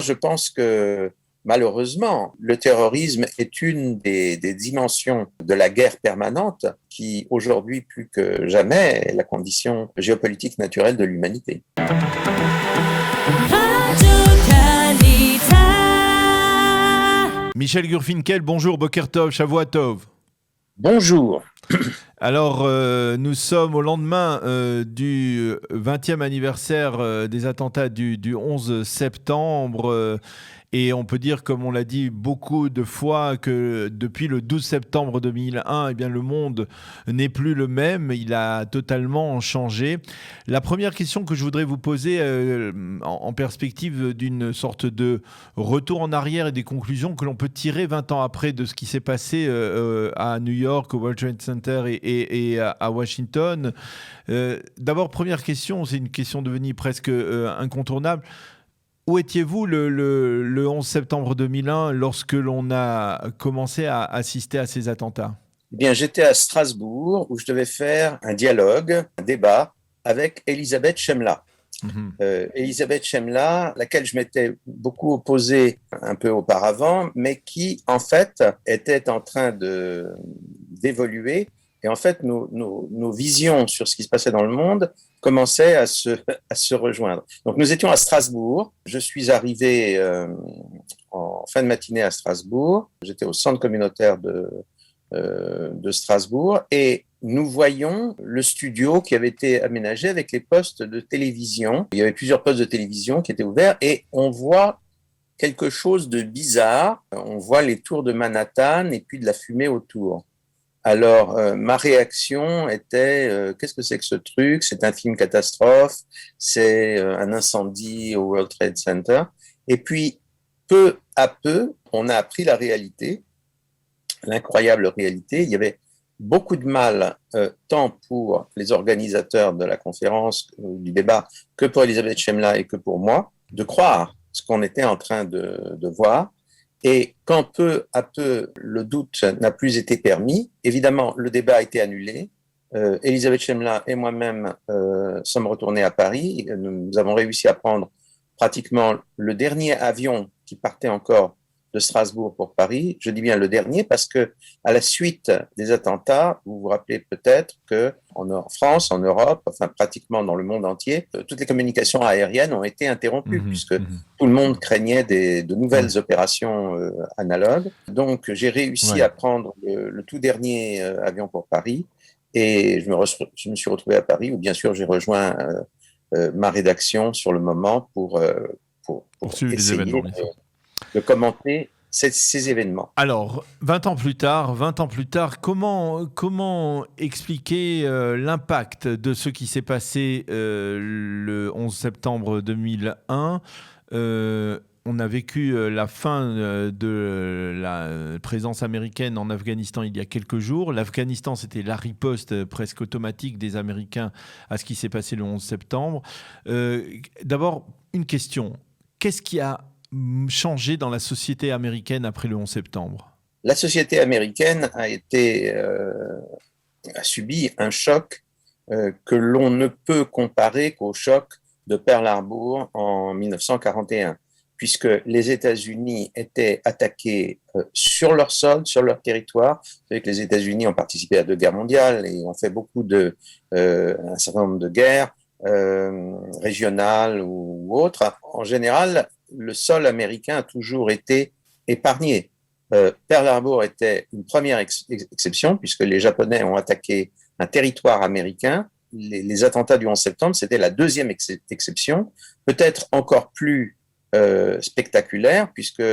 je pense que malheureusement, le terrorisme est une des dimensions de la guerre permanente qui, aujourd'hui plus que jamais, est la condition géopolitique naturelle de l'humanité. Michel Gurfinkel, bonjour, Boker Tov, Shavua Tov. Bonjour. Alors, nous sommes au lendemain du 20e anniversaire des attentats du 11 septembre. Et on peut dire, comme on l'a dit beaucoup de fois, que depuis le 12 septembre 2001, eh bien, le monde n'est plus le même. Il a totalement changé. La première question que je voudrais vous poser en perspective d'une sorte de retour en arrière et des conclusions que l'on peut tirer 20 ans après de ce qui s'est passé à New York, au World Trade Center et à Washington. D'abord, première question, c'est une question devenue presque incontournable. Où étiez-vous le 11 septembre 2001 lorsque l'on a commencé à assister à ces attentats ? Eh bien, j'étais à Strasbourg où je devais faire un dialogue, un débat avec Elisabeth Chemla. Elisabeth Chemla, laquelle je m'étais beaucoup opposé un peu auparavant, mais qui, en fait, était en train d'évoluer. Et en fait, nos visions sur ce qui se passait dans le monde commençaient à se rejoindre. Donc, nous étions à Strasbourg. Je suis arrivé en fin de matinée à Strasbourg. J'étais au centre communautaire de Strasbourg et nous voyons le studio qui avait été aménagé avec les postes de télévision. Il y avait plusieurs postes de télévision qui étaient ouverts et on voit quelque chose de bizarre. On voit les tours de Manhattan et puis de la fumée autour. Alors, ma réaction était qu'est-ce que c'est que ce truc ? C'est un film catastrophe, c'est un incendie au World Trade Center. Et puis, peu à peu, on a appris la réalité, l'incroyable réalité. Il y avait beaucoup de mal, tant pour les organisateurs de la conférence, du débat, que pour Elisabeth Chemla et que pour moi, de croire ce qu'on était en train de voir. Et quand peu à peu le doute n'a plus été permis, évidemment, le débat a été annulé. Elisabeth Chemla et moi-même sommes retournés à Paris. Nous avons réussi à prendre pratiquement le dernier avion qui partait encore de Strasbourg pour Paris. Je dis bien le dernier parce que à la suite des attentats, vous vous rappelez peut-être que en France, en Europe, enfin pratiquement dans le monde entier, toutes les communications aériennes ont été interrompues puisque tout le monde craignait de nouvelles opérations analogues. Donc j'ai réussi à prendre le tout dernier avion pour Paris et je me suis retrouvé à Paris où bien sûr j'ai rejoint ma rédaction sur le moment pour suivre les événements. De commenter ces événements. Alors, 20 ans plus tard, comment expliquer l'impact de ce qui s'est passé le 11 septembre 2001 on a vécu la fin de la présence américaine en Afghanistan il y a quelques jours. L'Afghanistan, c'était la riposte presque automatique des Américains à ce qui s'est passé le 11 septembre. D'abord, une question. Qu'est-ce qui a changé dans la société américaine après le 11 septembre ? La société américaine a subi un choc que l'on ne peut comparer qu'au choc de Pearl Harbor en 1941, puisque les États-Unis étaient attaqués sur leur sol, sur leur territoire. Vous savez que les États-Unis ont participé à 2 guerres mondiales et ont fait beaucoup un certain nombre de guerres régionales ou autres. En général, le sol américain a toujours été épargné. Pearl Harbor était une première exception, puisque les Japonais ont attaqué un territoire américain. Les attentats du 11 septembre, c'était la deuxième exception, peut-être encore plus spectaculaire, puisque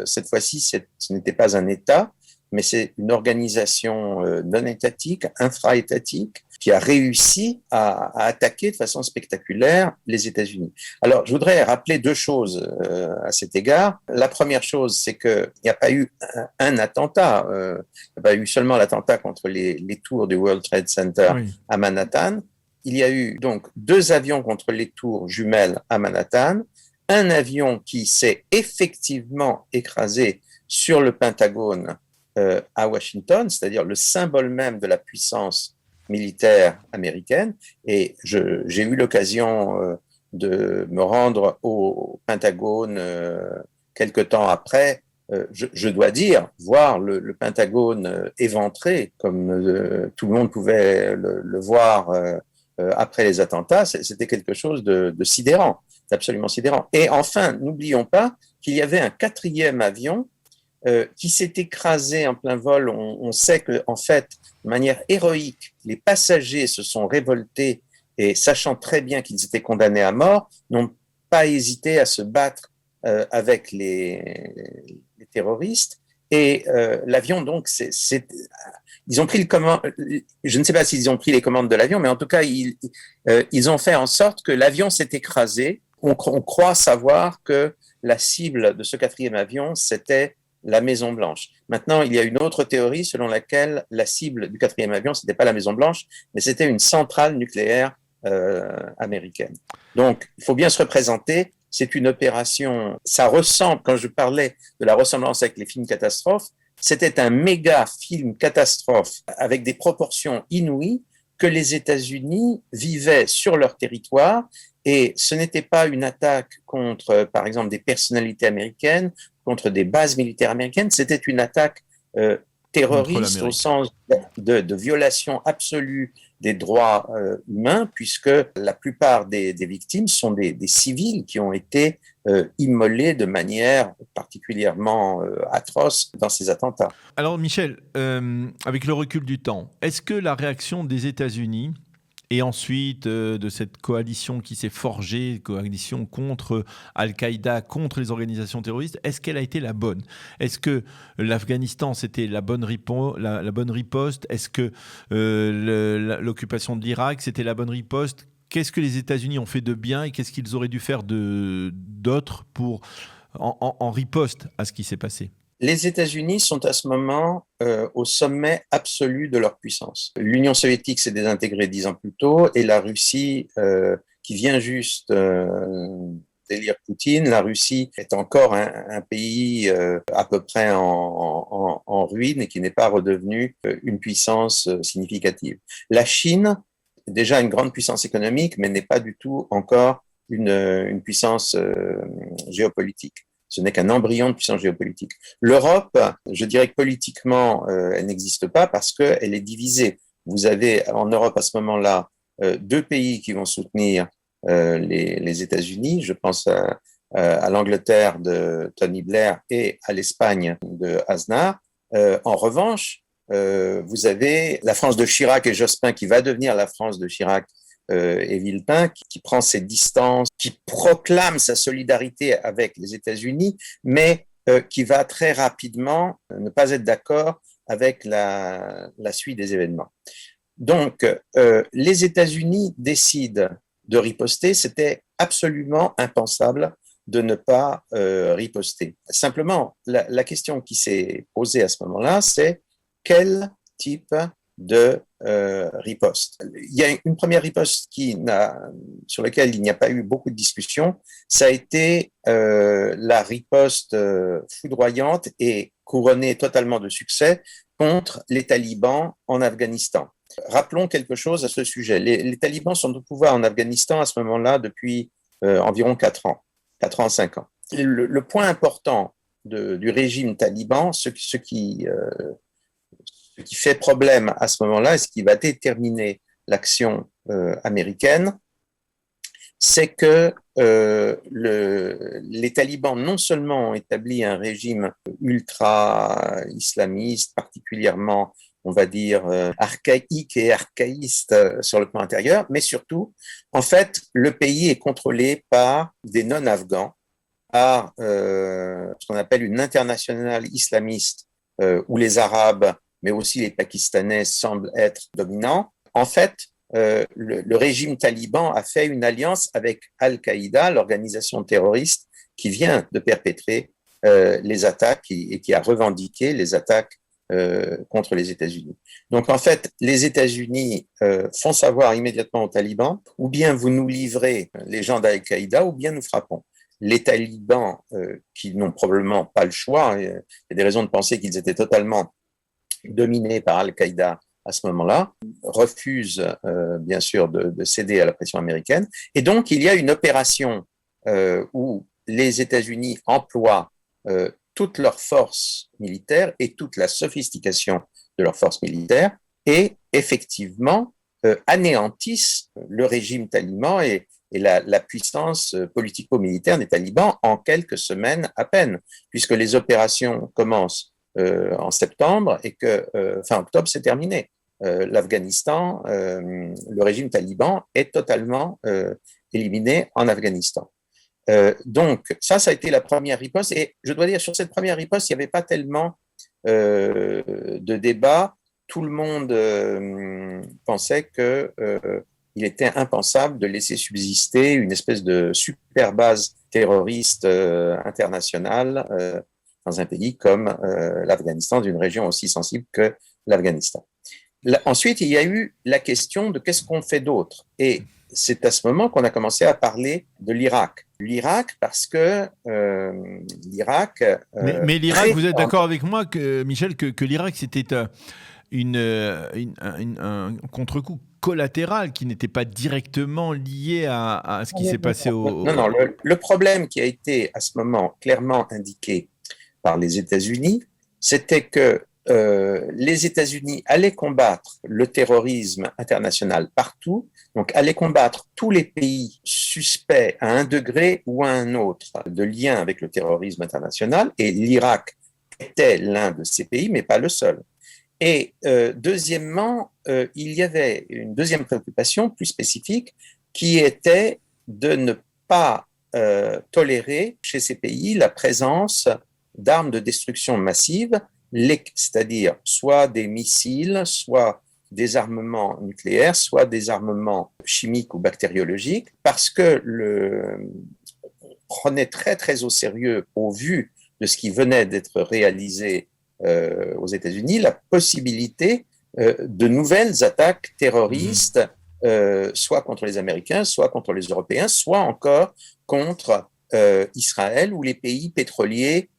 cette fois-ci, ce n'était pas un État, mais c'est une organisation non étatique, infra-étatique, qui a réussi à attaquer de façon spectaculaire les États-Unis. Alors, je voudrais rappeler 2 choses à cet égard. La première chose, c'est qu'il n'y a pas eu un attentat. Il n'y a pas eu seulement l'attentat contre les tours du World Trade Center à Manhattan. Il y a eu donc 2 avions contre les tours jumelles à Manhattan, un avion qui s'est effectivement écrasé sur le Pentagone à Washington, c'est-à-dire le symbole même de la puissance militaire américaine. Et j'ai eu l'occasion de me rendre au Pentagone quelque temps après, je dois dire, voir le Pentagone éventré, comme tout le monde pouvait le voir après les attentats, c'était quelque chose de sidérant, d'absolument sidérant. Et enfin, n'oublions pas qu'il y avait un quatrième avion qui s'est écrasé en plein vol. On sait que, en fait, de manière héroïque, les passagers se sont révoltés et, sachant très bien qu'ils étaient condamnés à mort, n'ont pas hésité à se battre avec les terroristes. Et l'avion, donc, ils ont pris le commande. Je ne sais pas s'ils ont pris les commandes de l'avion, mais en tout cas, ils ont fait en sorte que l'avion s'est écrasé. On croit savoir que la cible de ce quatrième avion, c'était la Maison Blanche. Maintenant, il y a une autre théorie selon laquelle la cible du quatrième avion, ce n'était pas la Maison Blanche, mais c'était une centrale nucléaire américaine. Donc, il faut bien se représenter, c'est une opération, ça ressemble, quand je parlais de la ressemblance avec les films catastrophes, c'était un méga film catastrophe avec des proportions inouïes que les États-Unis vivaient sur leur territoire, et ce n'était pas une attaque contre, par exemple, des personnalités américaines, contre des bases militaires américaines, c'était une attaque terroriste au sens de violation absolue des droits humains, puisque la plupart des victimes sont des civils qui ont été immolés de manière particulièrement atroce dans ces attentats. Alors Michel, avec le recul du temps, est-ce que la réaction des États-Unis et ensuite de cette coalition qui s'est forgée, coalition contre Al-Qaïda, contre les organisations terroristes, est-ce qu'elle a été la bonne ? Est-ce que l'Afghanistan, c'était la bonne riposte ? Est-ce que l'occupation de l'Irak, c'était la bonne riposte ? Qu'est-ce que les États-Unis ont fait de bien et qu'est-ce qu'ils auraient dû faire d'autre en riposte à ce qui s'est passé ? Les États-Unis sont à ce moment au sommet absolu de leur puissance. L'Union soviétique s'est désintégrée 10 ans plus tôt et la Russie, qui vient juste d'élire Poutine, la Russie est encore un pays à peu près en ruine et qui n'est pas redevenu une puissance significative. La Chine, déjà une grande puissance économique, mais n'est pas du tout encore une puissance géopolitique. Ce n'est qu'un embryon de puissance géopolitique. L'Europe, je dirais que politiquement, elle n'existe pas parce qu'elle est divisée. Vous avez en Europe à ce moment-là deux pays qui vont soutenir les États-Unis. Je pense à l'Angleterre de Tony Blair et à l'Espagne de Aznar. En revanche, vous avez la France de Chirac et Jospin qui va devenir la France de Chirac et Villepin, qui prend ses distances, qui proclame sa solidarité avec les États-Unis, mais qui va très rapidement ne pas être d'accord avec la suite des événements. Donc, les États-Unis décident de riposter. C'était absolument impensable de ne pas riposter. Simplement, la question qui s'est posée à ce moment-là, c'est quel type de riposte. Il y a une première riposte sur laquelle il n'y a pas eu beaucoup de discussion, ça a été la riposte foudroyante et couronnée totalement de succès contre les talibans en Afghanistan. Rappelons quelque chose à ce sujet. Les talibans sont au pouvoir en Afghanistan à ce moment-là depuis environ 4 ans, 5 ans. Le point important du régime taliban, ce qui fait problème à ce moment-là et ce qui va déterminer l'action américaine, c'est que les talibans non seulement ont établi un régime ultra-islamiste, particulièrement, on va dire, archaïque et archaïste sur le plan intérieur, mais surtout, en fait, le pays est contrôlé par des non-afghans, par ce qu'on appelle une internationale islamiste où les Arabes mais aussi les Pakistanais semblent être dominants. En fait, le régime taliban a fait une alliance avec Al-Qaïda, l'organisation terroriste qui vient de perpétrer les attaques et qui a revendiqué les attaques contre les États-Unis. Donc, en fait, les États-Unis font savoir immédiatement aux talibans, ou bien vous nous livrez les gens d'Al-Qaïda, ou bien nous frappons. Les talibans, qui n'ont probablement pas le choix, il y a des raisons de penser qu'ils étaient totalement dominés par Al-Qaïda à ce moment-là, refuse bien sûr de céder à la pression américaine. Et donc, il y a une opération où les États-Unis emploient toute leur force militaire et toute la sophistication de leur force militaire et effectivement anéantissent le régime taliban et la puissance politico-militaire des talibans en quelques semaines à peine, puisque les opérations commencent en septembre et que fin octobre, c'est terminé. L'Afghanistan, le régime taliban est totalement éliminé en Afghanistan. Donc, ça a été la première riposte. Et je dois dire, sur cette première riposte, il n'y avait pas tellement de débat. Tout le monde pensait qu'il était impensable de laisser subsister une espèce de super base terroriste internationale dans un pays comme l'Afghanistan, d'une région aussi sensible que l'Afghanistan. Ensuite, il y a eu la question de qu'est-ce qu'on fait d'autre. Et c'est à ce moment qu'on a commencé à parler de l'Irak. L'Irak, parce que l'Irak... mais l'Irak, vous êtes d'accord avec moi, Michel, que l'Irak, c'était un contre-coup collatéral qui n'était pas directement lié à ce qui s'est passé au... Non, le problème qui a été à ce moment clairement indiqué par les États-Unis, c'était que les États-Unis allaient combattre le terrorisme international partout, donc allaient combattre tous les pays suspects à un degré ou à un autre de lien avec le terrorisme international, et l'Irak était l'un de ces pays, mais pas le seul. Et deuxièmement, il y avait une deuxième préoccupation plus spécifique qui était de ne pas tolérer chez ces pays la présence d'armes de destruction massive, c'est-à-dire soit des missiles, soit des armements nucléaires, soit des armements chimiques ou bactériologiques, parce que prenait très très au sérieux, au vu de ce qui venait d'être réalisé aux États-Unis, la possibilité de nouvelles attaques terroristes, soit contre les Américains, soit contre les Européens, soit encore contre Israël ou les pays pétroliers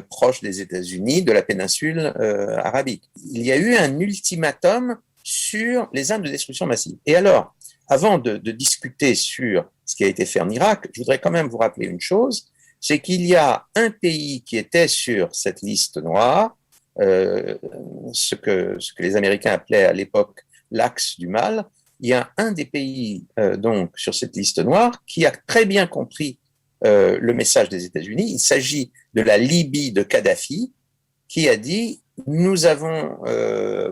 proches des États-Unis, de la péninsule arabique. Il y a eu un ultimatum sur les armes de destruction massive. Et alors, avant de discuter sur ce qui a été fait en Irak, je voudrais quand même vous rappeler une chose, c'est qu'il y a un pays qui était sur cette liste noire, ce que les Américains appelaient à l'époque l'axe du mal. Il y a un des pays donc sur cette liste noire qui a très bien compris le message des États-Unis. Il s'agit de la Libye de Kadhafi, qui a dit nous avons,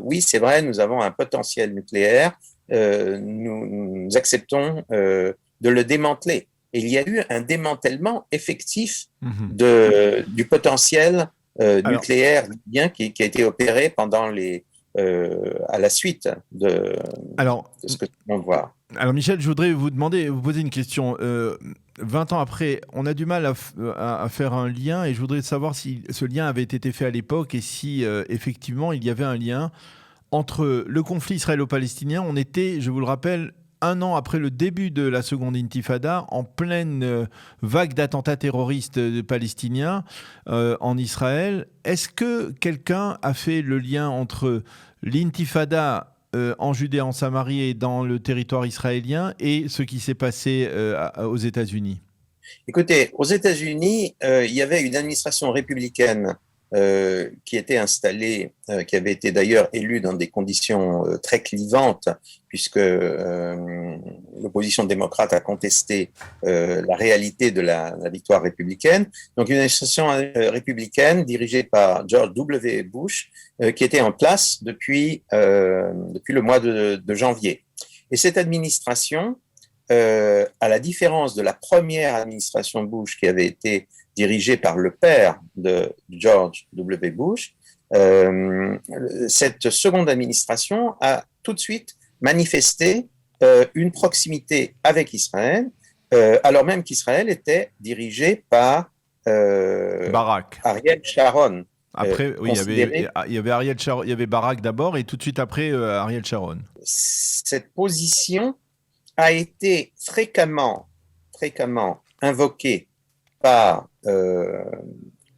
oui c'est vrai, nous avons un potentiel nucléaire, nous acceptons de le démanteler. Et il y a eu un démantèlement effectif du potentiel nucléaire libyen qui a été opéré pendant à la suite de ce que tout le monde voit. Alors Michel, je voudrais vous poser une question. 20 ans après, on a du mal à faire un lien et je voudrais savoir si ce lien avait été fait à l'époque et si effectivement il y avait un lien entre le conflit israélo-palestinien. On était, je vous le rappelle, 1 an après le début de la seconde intifada, en pleine vague d'attentats terroristes palestiniens en Israël. Est-ce que quelqu'un a fait le lien entre l'intifada en Judée, en Samarie et dans le territoire israélien et ce qui s'est passé aux États-Unis? Écoutez, aux États-Unis, il y avait une administration républicaine qui était installée, qui avait été d'ailleurs élue dans des conditions très clivantes, puisque l'opposition démocrate a contesté la réalité de la victoire républicaine. Donc une administration républicaine dirigée par George W. Bush, qui était en place depuis le mois de janvier. Et cette administration, à la différence de la première administration Bush qui avait été dirigée par le père de George W. Bush, cette seconde administration a tout de suite manifesté une proximité avec Israël, alors même qu'Israël était dirigé par Ariel Sharon. Après, oui, il y avait Ariel Sharon, il y avait Barak d'abord et tout de suite après Ariel Sharon. Cette position a été fréquemment invoquée par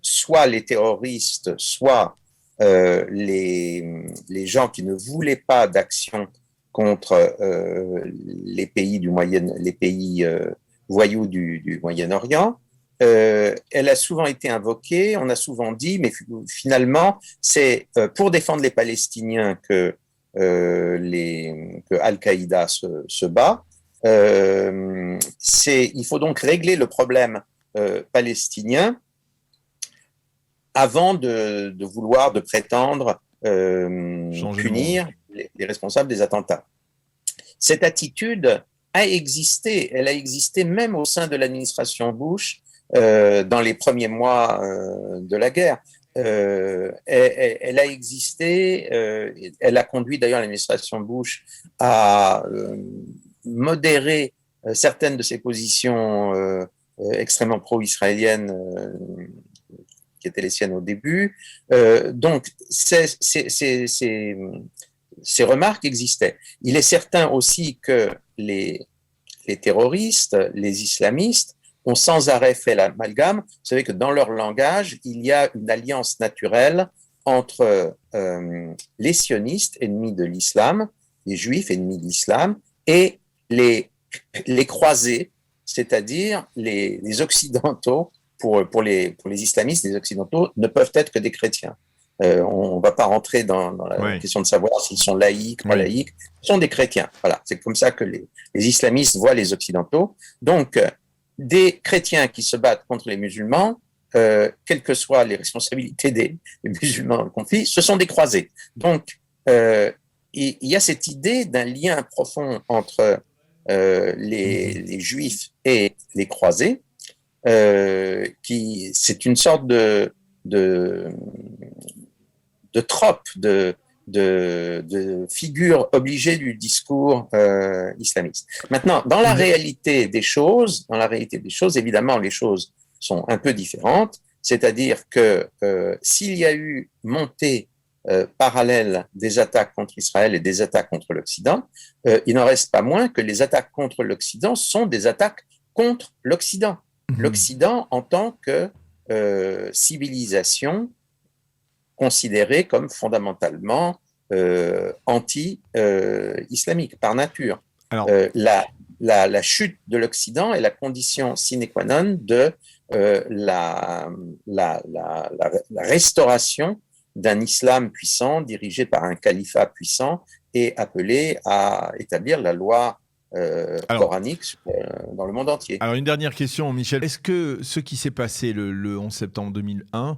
soit les terroristes, soit les gens qui ne voulaient pas d'action contre les pays voyous du Moyen-Orient. Elle a souvent été invoquée, on a souvent dit, mais finalement, c'est pour défendre les Palestiniens que Al-Qaïda se bat. Il faut donc régler le problème palestinien avant de prétendre punir les responsables des attentats. Cette attitude a existé, elle a existé même au sein de l'administration Bush dans les premiers mois de la guerre. Elle a existé, elle a conduit d'ailleurs l'administration Bush à modérer certaines de ses positions extrêmement pro-israéliennes qui étaient les siennes au début. Donc, ces remarques existaient. Il est certain aussi que les terroristes, les islamistes, ont sans arrêt fait l'amalgame. Vous savez que dans leur langage, il y a une alliance naturelle entre les sionistes, ennemis de l'islam, les juifs, ennemis de l'islam, et les croisés, c'est-à-dire les occidentaux. Pour les islamistes, les occidentaux ne peuvent être que des chrétiens. On ne va pas rentrer dans la question de savoir s'ils sont laïcs, pas laïcs. Ils sont des chrétiens. Voilà, c'est comme ça que les islamistes voient les occidentaux. Donc, des chrétiens qui se battent contre les musulmans, quelles que soient les responsabilités des musulmans dans le conflit, ce sont des croisés. Donc, il y a cette idée d'un lien profond entre les juifs et les croisés, c'est une sorte de trope, de figure obligée du discours islamiste. Maintenant, dans la réalité des choses, évidemment, les choses sont un peu différentes. C'est-à-dire que s'il y a eu montée parallèle des attaques contre Israël et des attaques contre l'Occident, il n'en reste pas moins que les attaques contre l'Occident sont des attaques contre l'Occident. L'Occident en tant que civilisation considérée comme fondamentalement anti-islamique par nature. Alors, la chute de l'Occident est la condition sine qua non de la restauration d'un islam puissant dirigé par un califat puissant et appelé à établir la loi coranique dans le monde entier. Alors, une dernière question, Michel. Est-ce que ce qui s'est passé le 11 septembre 2001,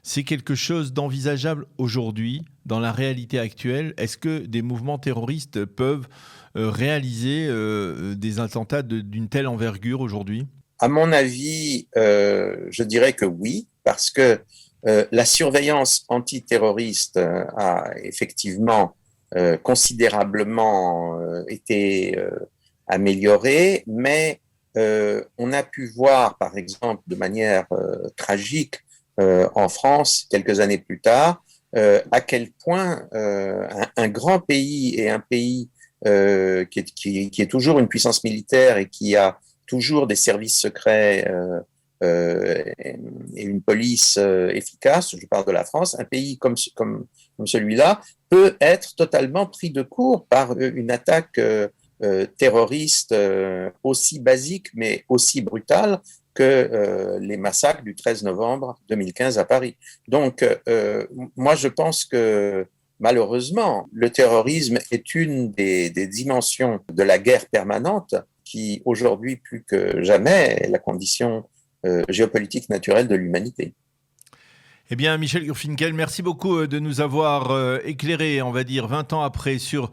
c'est quelque chose d'envisageable aujourd'hui, dans la réalité actuelle? Est-ce que des mouvements terroristes peuvent réaliser des attentats d'une telle envergure aujourd'hui? À mon avis, je dirais que oui, parce que la surveillance antiterroriste a effectivement considérablement été améliorée, mais on a pu voir, par exemple, de manière tragique en France, quelques années plus tard, à quel point un grand pays et un pays qui est toujours une puissance militaire et qui a toujours des services secrets et une police efficace, je parle de la France, un pays comme celui-là peut être totalement pris de court par une attaque terroriste aussi basique mais aussi brutale que les massacres du 13 novembre 2015 à Paris. Donc, moi, je pense que malheureusement, le terrorisme est une des dimensions de la guerre permanente qui, aujourd'hui, plus que jamais, est la condition géopolitique naturelle de l'humanité. Eh bien, Michel Gurfinkel, merci beaucoup de nous avoir éclairé, on va dire, 20 ans après, sur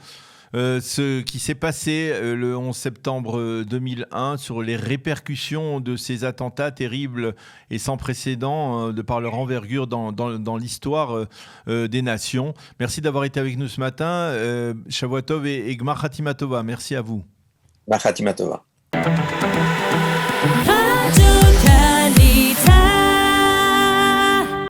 ce qui s'est passé le 11 septembre 2001, sur les répercussions de ces attentats terribles et sans précédent de par leur envergure dans l'histoire des nations. Merci d'avoir été avec nous ce matin. Shavua Tov et Gmar Chatima Tova. Merci à vous. Gmar Chatima Tova.